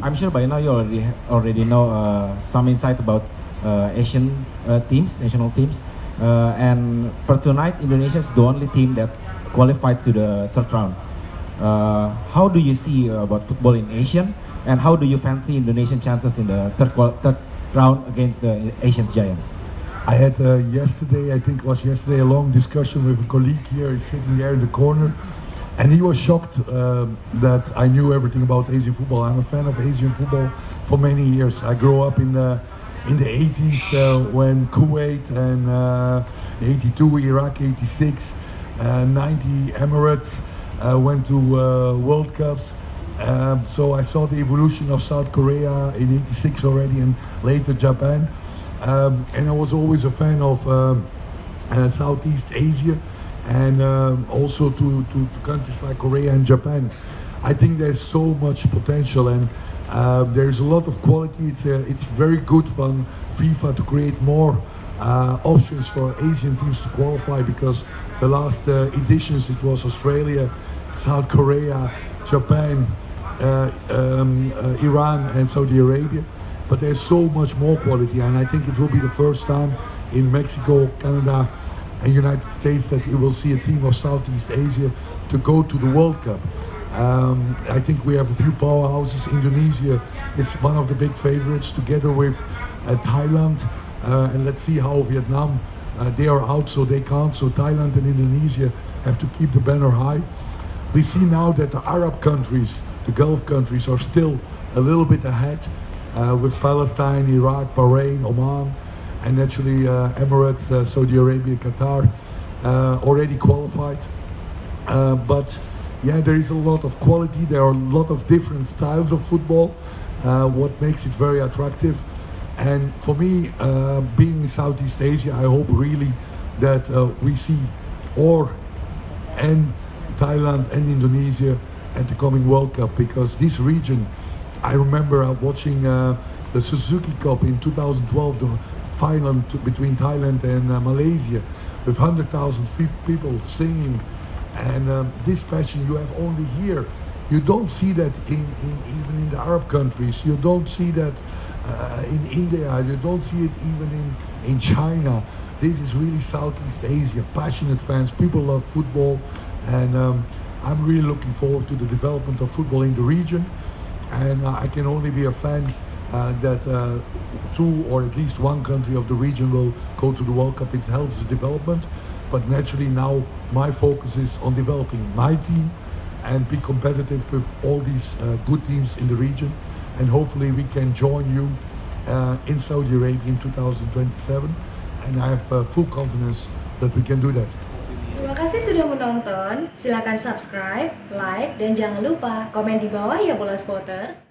I'm sure by now you already know some insight about Asian teams, national teams. And for tonight, Indonesia is the only team that qualified to the third round. How do you see about football in Asian, and how do you fancy Indonesian chances in the third round against the Asian giants? I had yesterday, I think it was yesterday, a long discussion with a colleague here. He's sitting there in the corner, and he was shocked that I knew everything about Asian football. I'm a fan of Asian football for many years. I grew up in the 80s when Kuwait and 82 Iraq, 86, 90 Emirates went to World Cups. So I saw the evolution of South Korea in 86 already, and later Japan. And I was always a fan of Southeast Asia, and also to countries like Korea and Japan. I think there's so much potential, and there's a lot of quality. It's very good for FIFA to create more options for Asian teams to qualify, because the last editions it was Australia, South Korea, Japan, Iran and Saudi Arabia. But there's so much more quality, and I think it will be the first time in Mexico, Canada and United States that we will see a team of Southeast Asia to go to the World Cup. I think we have a few powerhouses. Indonesia is one of the big favorites, together with Thailand, and let's see how Vietnam, they are out, so they can't. So Thailand and Indonesia have to keep the banner high. We see now that the Arab countries, the Gulf countries, are still a little bit ahead, with Palestine, Iraq, Bahrain, Oman, and naturally Emirates, Saudi Arabia, Qatar already qualified. But yeah, there is a lot of quality. There are a lot of different styles of football, what makes it very attractive. And for me, being in Southeast Asia, I hope really that we see Thailand and Indonesia at the coming World Cup, because this region, I remember watching the Suzuki Cup in 2012, the final between Thailand and Malaysia, with 100,000 people singing, and this passion you have only here. You don't see that even in the Arab countries. You don't see that in India. You don't see it even in China. This is really Southeast Asia, passionate fans. People love football, and I'm really looking forward to the development of football in the region. And I can only be a fan that two or at least one country of the region will go to the World Cup. It helps the development, but naturally now my focus is on developing my team and be competitive with all these good teams in the region, and hopefully we can join you in Saudi Arabia in 2027, and I have full confidence that we can do that. Terima kasih sudah menonton. Silakan subscribe, like, dan jangan lupa komen di bawah ya Bola Spotter.